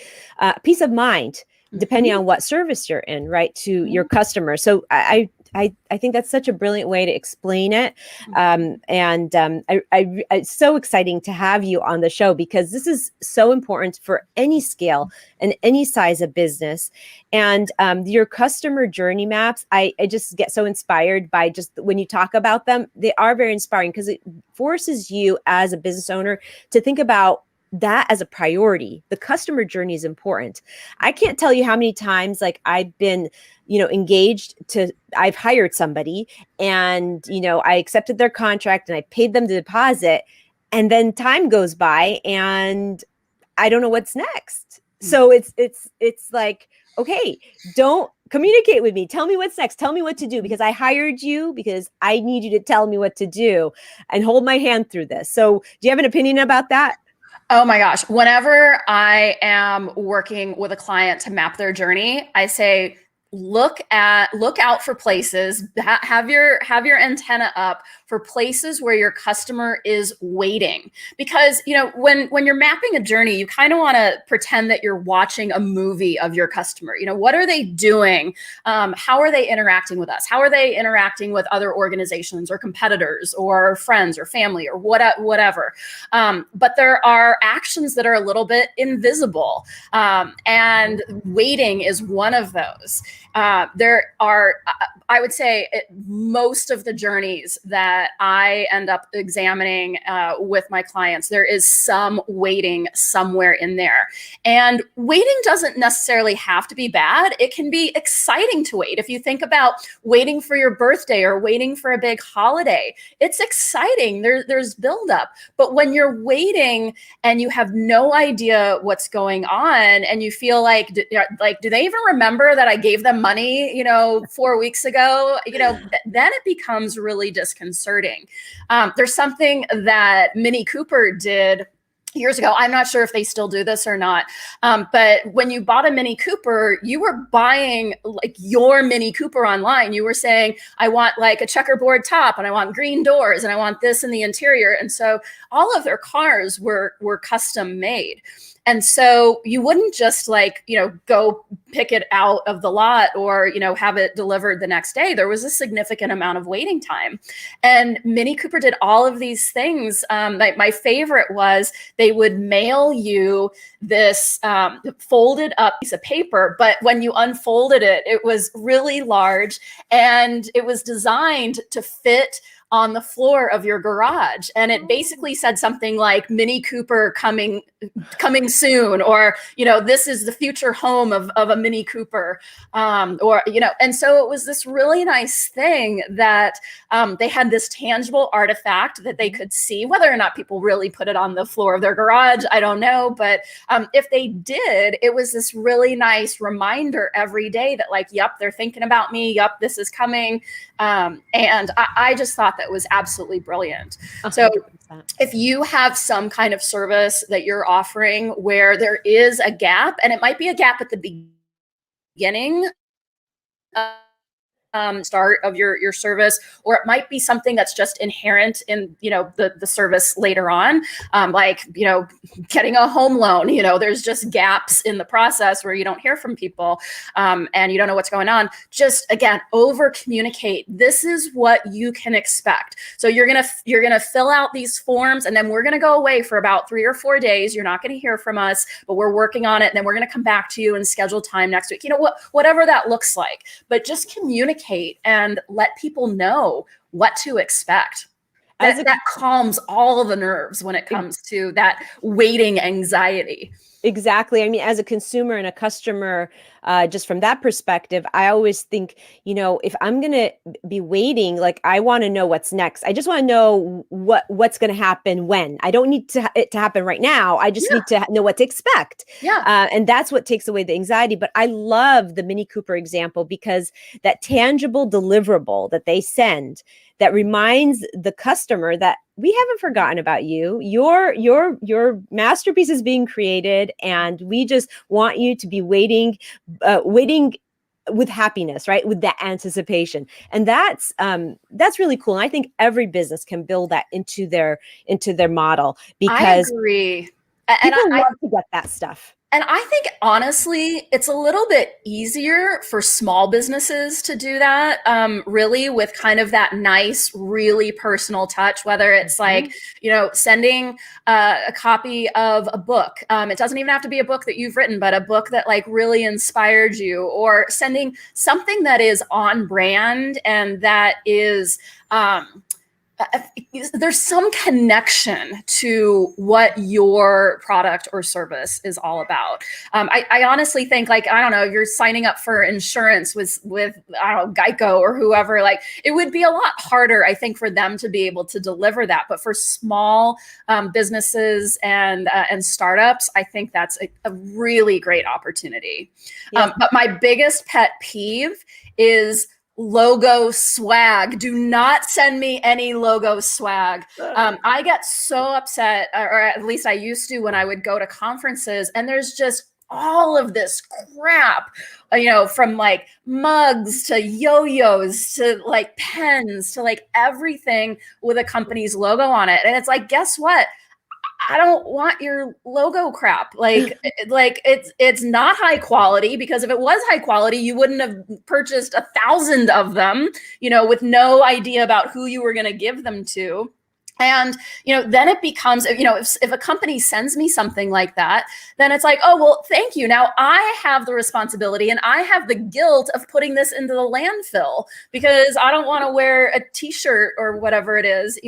Speaker 2: peace of mind, depending on what service you're in, right, to your customers. So I think that's such a brilliant way to explain it. It's so exciting to have you on the show, because this is so important for any scale and any size of business. And your customer journey maps, I just get so inspired by just when you talk about them. They are very inspiring, because it forces you as a business owner to think about that as a priority. The customer journey is important. I can't tell you how many times, like, I've been, I've hired somebody, and, I accepted their contract and I paid them the deposit, and then time goes by and I don't know what's next. So it's like, okay, don't communicate with me. Tell me what's next. Tell me what to do, because I hired you, because I need you to tell me what to do and hold my hand through this. So do you have an opinion about that?
Speaker 3: Oh my gosh. Whenever I am working with a client to map their journey, I say, look out for places, have your antenna up for places where your customer is waiting. Because, when you're mapping a journey, you kind of want to pretend that you're watching a movie of your customer. What are they doing? How are they interacting with us? How are they interacting with other organizations or competitors or friends or family or whatever? But there are actions that are a little bit invisible. And waiting is one of those. There are, I would say, most of the journeys that I end up examining with my clients, there is some waiting somewhere in there. And waiting doesn't necessarily have to be bad. It can be exciting to wait. If you think about waiting for your birthday or waiting for a big holiday, it's exciting. There's buildup. But when you're waiting and you have no idea what's going on, and you feel like, do they even remember that I gave them money, 4 weeks ago, then it becomes really disconcerting. There's something that Mini Cooper did years ago. I'm not sure if they still do this or not. But when you bought a Mini Cooper, you were buying like your Mini Cooper online. You were saying, I want like a checkerboard top, and I want green doors, and I want this in the interior. And so all of their cars were custom made. And so you wouldn't just like, go pick it out of the lot or, have it delivered the next day. There was a significant amount of waiting time. And Mini Cooper did all of these things. My favorite was they would mail you this folded up piece of paper, but when you unfolded it, it was really large and it was designed to fit on the floor of your garage. And it basically said something like Mini Cooper coming soon, or, this is the future home of a Mini Cooper. And so it was this really nice thing that they had this tangible artifact that they could see. Whether or not people really put it on the floor of their garage, I don't know. But if they did, it was this really nice reminder every day that like, yep, they're thinking about me. Yep, this is coming. And I just thought that was absolutely brilliant. 100%. So if you have some kind of service that you're offering where there is a gap, and it might be a gap at the beginning, start of your service, or it might be something that's just inherent in the service later on, like getting a home loan. There's just gaps in the process where you don't hear from people, and you don't know what's going on. Just again, over communicate. This is what you can expect. So you're gonna fill out these forms, and then we're gonna go away for about 3 or 4 days. You're not gonna hear from us, but we're working on it, and then we're gonna come back to you and schedule time next week. Whatever that looks like, but just communicate and let people know what to expect. That calms all of the nerves when it comes to that waiting anxiety.
Speaker 2: Exactly. I mean, as a consumer and a customer, just from that perspective, I always think, if I'm going to be waiting, like I want to know what's next. I just want to know what's going to happen when. I don't need it to happen right now. I just need to know what to expect.
Speaker 3: Yeah.
Speaker 2: And that's what takes away the anxiety. But I love the Mini Cooper example because that tangible deliverable that they send that reminds the customer that we haven't forgotten about you. Your masterpiece is being created, and we just want you to be waiting with happiness, right? With that anticipation. And that's really cool. And I think every business can build that into their model, because
Speaker 3: I agree.
Speaker 2: People love to get that stuff.
Speaker 3: And I think, honestly, it's a little bit easier for small businesses to do that, really, with kind of that nice, really personal touch, whether it's like, sending a copy of a book. It doesn't even have to be a book that you've written, but a book that like really inspired you, or sending something that is on brand and that is, there's some connection to what your product or service is all about. I honestly think, like, I don't know, you're signing up for insurance with I don't know, Geico or whoever, like it would be a lot harder, I think, for them to be able to deliver that. But for small businesses and startups, I think that's a really great opportunity.
Speaker 2: Yeah.
Speaker 3: But my biggest pet peeve is logo swag. Do not send me any logo swag. I get so upset, or at least I used to, when I would go to conferences and there's just all of this crap, from like mugs to yo-yos to like pens to like everything with a company's logo on it. And it's like, guess what? I don't want your logo crap. Like it's not high quality, because if it was high quality, you wouldn't have purchased 1,000 of them, with no idea about who you were going to give them to. And, then it becomes, if a company sends me something like that, then it's like, oh, well, thank you. Now I have the responsibility and I have the guilt of putting this into the landfill because I don't want to wear a t-shirt or whatever it is,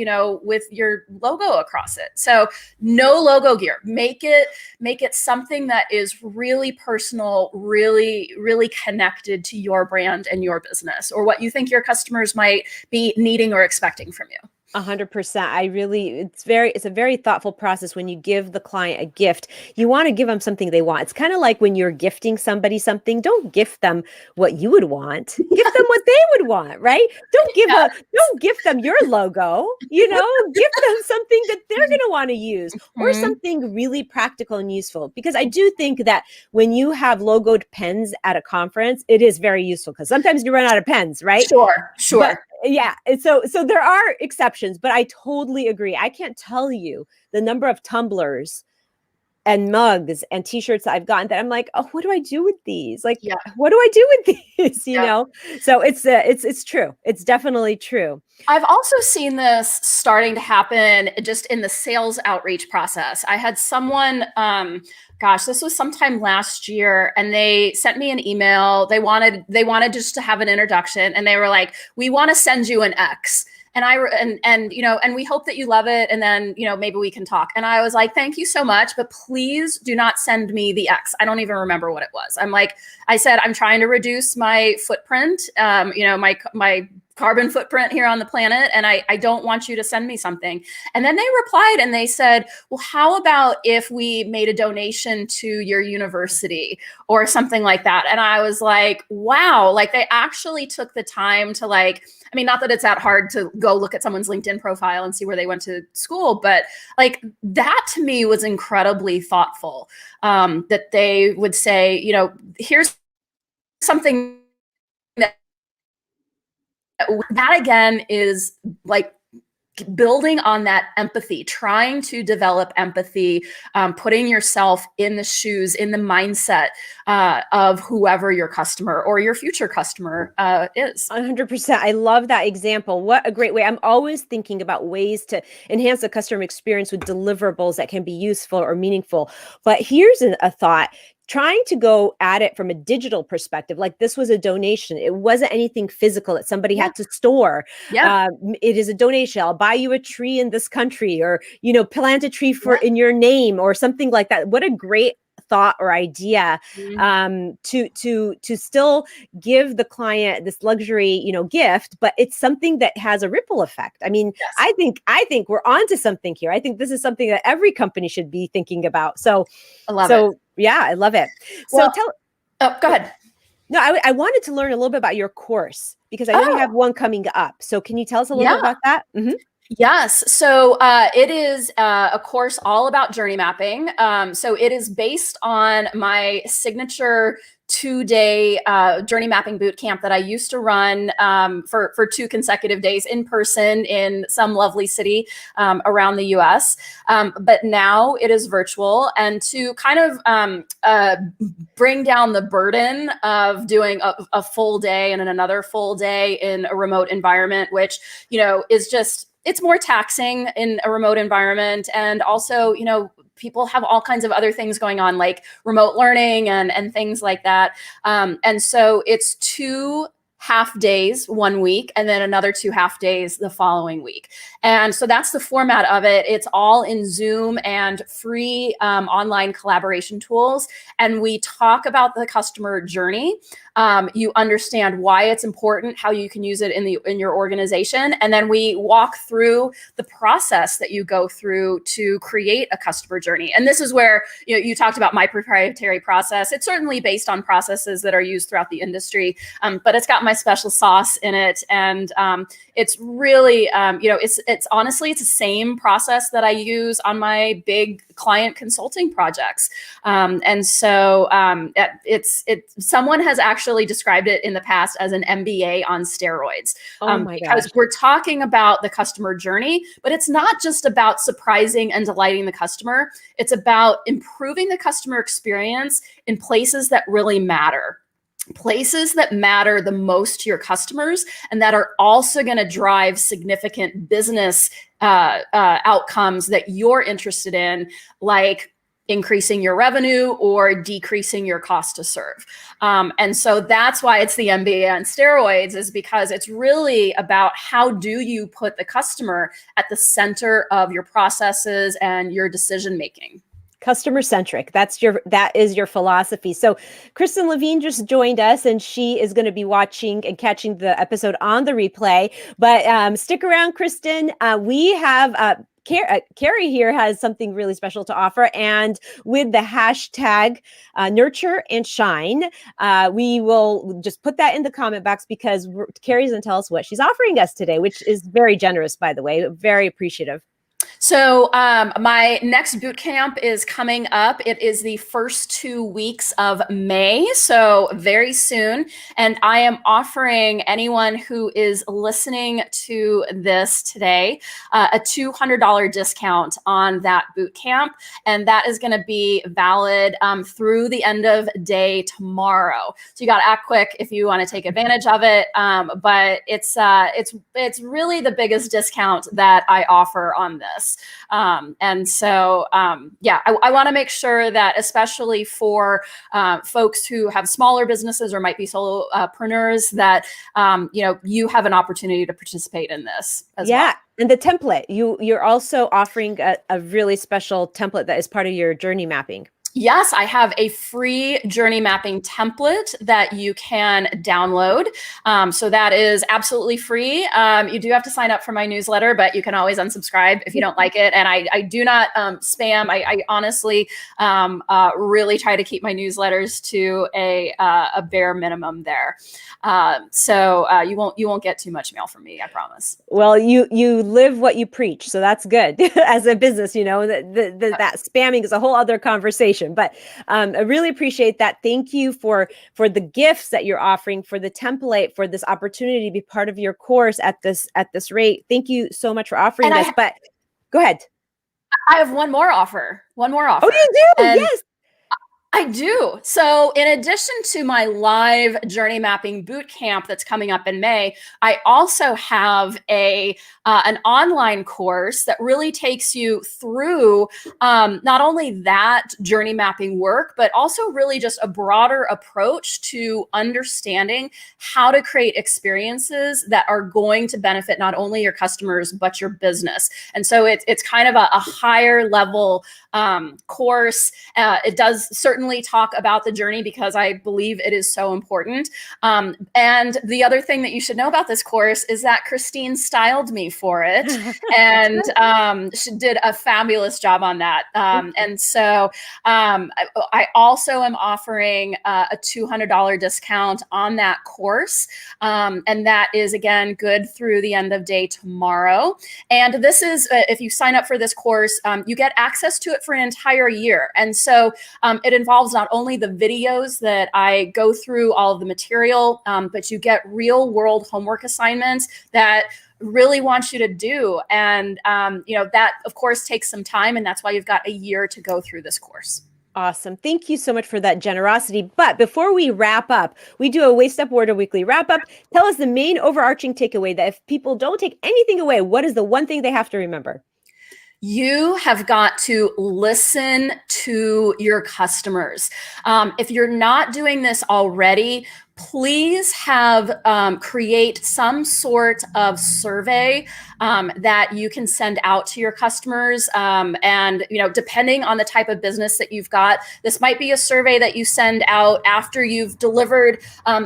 Speaker 3: with your logo across it. So no logo gear. Make it something that is really personal, really, really connected to your brand and your business, or what you think your customers might be needing or expecting from you.
Speaker 2: 100%. It's a very thoughtful process when you give the client a gift. You want to give them something they want. It's kind of like when you're gifting somebody something, don't gift them what you would want. Gift them what they would want, right? Don't gift them your logo, gift them something that they're going to want to use, or something really practical and useful. Because I do think that when you have logoed pens at a conference, it is very useful, because sometimes you run out of pens, right?
Speaker 3: Sure.
Speaker 2: But, yeah. So there are exceptions, but I totally agree. I can't tell you the number of tumblers and mugs and t-shirts that I've gotten that I'm like, oh, what do I do with these? Like,
Speaker 3: Yeah.
Speaker 2: what do I do with these?
Speaker 3: Yeah.
Speaker 2: So it's true. It's definitely true.
Speaker 3: I've also seen this starting to happen just in the sales outreach process. I had someone, gosh, this was sometime last year, and they sent me an email. They wanted just to have an introduction, and they were like, "We want to send you an X." And we hope that you love it, and then maybe we can talk. And I was like, thank you so much, but please do not send me the X. I don't even remember what it was. I said, I'm trying to reduce my footprint, my carbon footprint here on the planet, and I don't want you to send me something. And then they replied and they said, well, how about if we made a donation to your university or something like that? And I was like, wow, like they actually took the time to not that it's that hard to go look at someone's LinkedIn profile and see where they went to school, but like that to me was incredibly thoughtful, that they would say, here's something that again is like building on that empathy, trying to develop empathy, putting yourself in the shoes, in the mindset of whoever your customer or your future customer is.
Speaker 2: 100%. I love that example. What a great way. I'm always thinking about ways to enhance the customer experience with deliverables that can be useful or meaningful. But here's a thought. Trying to go at it from a digital perspective, like this was a donation. It wasn't anything physical that somebody had to store.
Speaker 3: Yeah.
Speaker 2: It is a donation. I'll buy you a tree in this country, or, plant a tree in your name or something like that. What a great thought or idea, to still give the client this luxury, gift, but it's something that has a ripple effect. I mean, yes. I think we're onto something here. I think this is something that every company should be thinking about. So
Speaker 3: I love it.
Speaker 2: Yeah, I love it.
Speaker 3: Well, go ahead.
Speaker 2: No, I wanted to learn a little bit about your course, because I know you have one coming up. So can you tell us a little bit about that? Mm-hmm.
Speaker 3: Yes. So it is a course all about journey mapping. So it is based on my signature 2-day journey mapping boot camp that I used to run for 2 consecutive days in person in some lovely city around the US. But now it is virtual, and to kind of bring down the burden of doing a full day and then another full day in a remote environment, which, is just, it's more taxing in a remote environment. And also, people have all kinds of other things going on, like remote learning and things like that. And so it's 2 half days one week, and then another 2 half days the following week. And so that's the format of it. It's all in Zoom and free online collaboration tools. And we talk about the customer journey. You understand why it's important, how you can use it in your organization. And then we walk through the process that you go through to create a customer journey. And this is where, you talked about my proprietary process. It's certainly based on processes that are used throughout the industry, but it's got my special sauce in it. And it's really, it's honestly, it's the same process that I use on my big client consulting projects. And so someone has actually described it in the past as an MBA on steroids. Because we're talking about the customer journey, but it's not just about surprising and delighting the customer. It's about improving the customer experience in places that really matter. Places that matter the most to your customers, and that are also going to drive significant business outcomes that you're interested in, like increasing your revenue or decreasing your cost to serve. And so that's why it's the MBA on steroids, is because it's really about how do you put the customer at the center of your processes and your decision making.
Speaker 2: Customer centric. That is your philosophy. So Kristen Levine just joined us, and she is going to be watching and catching the episode on the replay. But stick around, Kristen. We have Carrie here has something really special to offer. And with the hashtag nurture and shine, we will just put that in the comment box, because Carrie's going to tell us what she's offering us today, which is very generous, by the way, very appreciative.
Speaker 3: So my next boot camp is coming up. It is the first 2 weeks of May, so very soon. And I am offering anyone who is listening to this today a $200 discount on that boot camp. And that is going to be valid through the end of day tomorrow. So you got to act quick if you want to take advantage of it. But it's really the biggest discount that I offer on this. And so, yeah, I want to make sure that, especially for folks who have smaller businesses or might be solopreneurs, that you have an opportunity to participate in this as well.
Speaker 2: And the template, you're also offering a really special template that is part of your journey mapping.
Speaker 3: Yes, I have a free journey mapping template that you can download. So that is absolutely free. You do have to sign up for my newsletter, but you can always unsubscribe if you don't like it. And I do not spam. I honestly really try to keep my newsletters to a bare minimum there. So you won't get too much mail from me, I promise.
Speaker 2: Well, you live what you preach, so that's good. As a business, that spamming is a whole other conversation. But I really appreciate that. Thank you for the gifts that you're offering, for the template, for this opportunity to be part of your course at this rate. Thank you so much for offering this. But go ahead.
Speaker 3: I have one more offer.
Speaker 2: Oh, you do?
Speaker 3: And
Speaker 2: yes.
Speaker 3: I do. So in addition to my live journey mapping boot camp that's coming up in May, I also have an online course that really takes you through not only that journey mapping work, but also really just a broader approach to understanding how to create experiences that are going to benefit not only your customers, but your business. And so it's kind of a higher level course. It does certainly talk about the journey because I believe it is so important. And the other thing that you should know about this course is that Christine styled me for it, and she did a fabulous job on that. And so I also am offering a $200 discount on that course. And that is, again, good through the end of day tomorrow. And this is, if you sign up for this course, you get access to it for an entire year. And so it involves not only the videos that I go through all of the material, but you get real world homework assignments that really want you to do. And, that of course takes some time, and that's why you've got a year to go through this course.
Speaker 2: Awesome. Thank you so much for that generosity. But before we wrap up, we do a Waist Up Wardrobe Weekly wrap up. Tell us the main overarching takeaway that if people don't take anything away, what is the one thing they have to remember?
Speaker 3: You have got to listen to your customers. If you're not doing this already, please create some sort of survey that you can send out to your customers. And depending on the type of business that you've got, this might be a survey that you send out after you've delivered,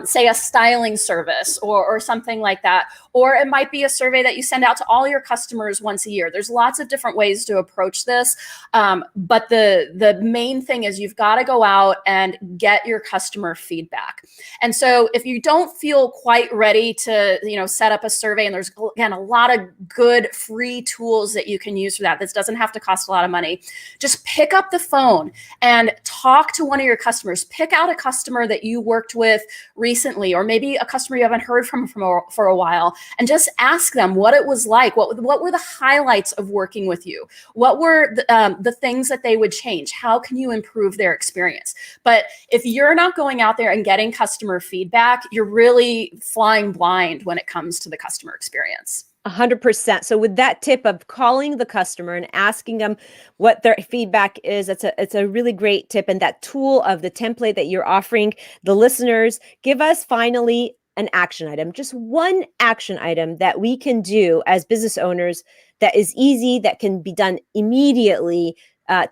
Speaker 3: say, a styling service or something like that. Or it might be a survey that you send out to all your customers once a year. There's lots of different ways to approach this. But the main thing is you've got to go out and get your customer feedback. And so if you don't feel quite ready to, set up a survey, and there's, again, a lot of good free tools that you can use for that. This doesn't have to cost a lot of money. Just pick up the phone and talk to one of your customers. Pick out a customer that you worked with recently, or maybe a customer you haven't heard from for a while, and just ask them what it was like. What were the highlights of working with you? What were the things that they would change? How can you improve their experience? But if you're not going out there and getting customer feedback, you're really flying blind when it comes to the customer experience.
Speaker 2: 100%. So with that tip of calling the customer and asking them what their feedback is, it's a really great tip. And that tool of the template that you're offering the listeners, give us finally an action item, just one action item that we can do as business owners that is easy, that can be done immediately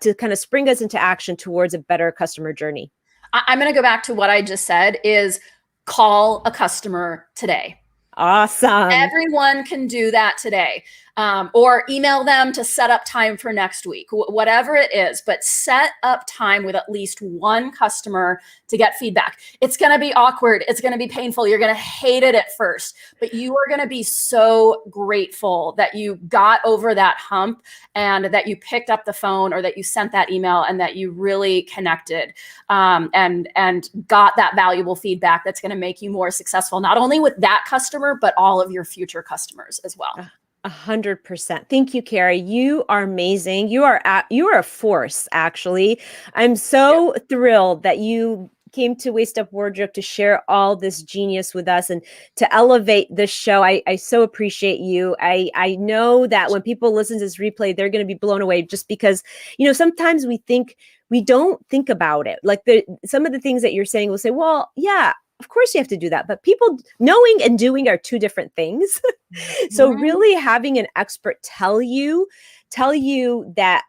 Speaker 2: to kind of spring us into action towards a better customer journey.
Speaker 3: I'm going to go back to what I just said is call a customer today.
Speaker 2: Awesome.
Speaker 3: Everyone can do that today. or email them to set up time for next week, whatever it is, but set up time with at least one customer to get feedback. It's going to be awkward. It's going to be painful. You're going to hate it at first, but you are going to be so grateful that you got over that hump and that you picked up the phone or that you sent that email and that you really connected and got that valuable feedback that's going to make you more successful, not only with that customer, but all of your future customers as well.
Speaker 2: 100%. Thank you, Carrie. You are amazing. You are a force, actually. I'm so thrilled that you came to Waist Up Wardrobe to share all this genius with us and to elevate this show. I so appreciate you. I know that when people listen to this replay, they're going to be blown away just because, sometimes we don't think about it. Like some of the things that you're saying, we'll say, well, yeah, of course you have to do that. But people knowing and doing are two different things. So really having an expert tell you that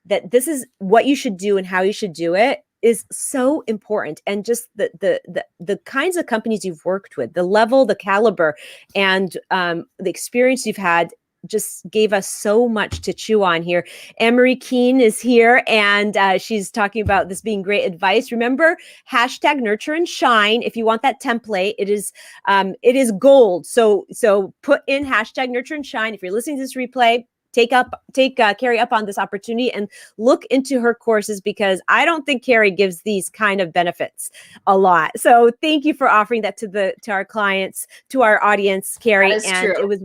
Speaker 2: that this is what you should do and how you should do it is so important. And just the kinds of companies you've worked with, the level, the caliber, and the experience you've had just gave us so much to chew on here. Anne-Marie Keene is here, and she's talking about this being great advice. Remember, #nurture and shine. If you want that template, it is gold. So put in #nurture and shine. If you're listening to this replay, take Carrie up on this opportunity and look into her courses, because I don't think Carrie gives these kind of benefits a lot. So thank you for offering that to our clients, to our audience, Carrie.
Speaker 3: That is
Speaker 2: and
Speaker 3: true.
Speaker 2: It was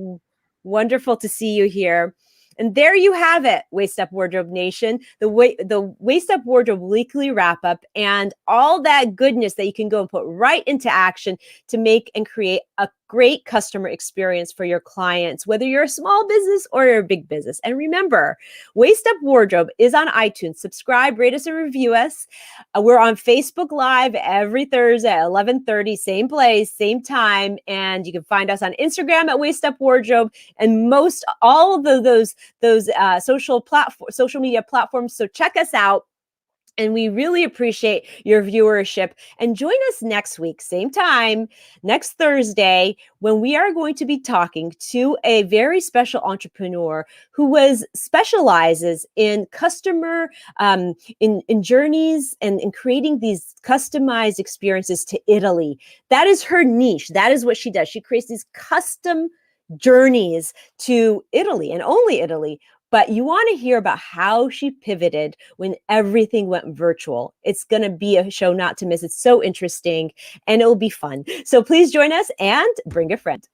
Speaker 2: wonderful to see you here. And there you have it, Waist Up Wardrobe Nation, the Waist Up Wardrobe weekly wrap up, and all that goodness that you can go and put right into action to make and create a great customer experience for your clients, whether you're a small business or you're a big business. And remember, Waist Up Wardrobe is on iTunes. Subscribe, rate us, and review us. We're on Facebook Live every Thursday at 11:30, same place, same time. And you can find us on Instagram at Waist Up Wardrobe and all of those social media platforms. So check us out. And we really appreciate your viewership. And join us next week, same time, next Thursday, when we are going to be talking to a very special entrepreneur who specializes in customer, in journeys and in creating these customized experiences to Italy. That is her niche. That is what she does. She creates these custom journeys to Italy and only Italy. But you want to hear about how she pivoted when everything went virtual. It's going to be a show not to miss. It's so interesting and it will be fun. So please join us and bring a friend.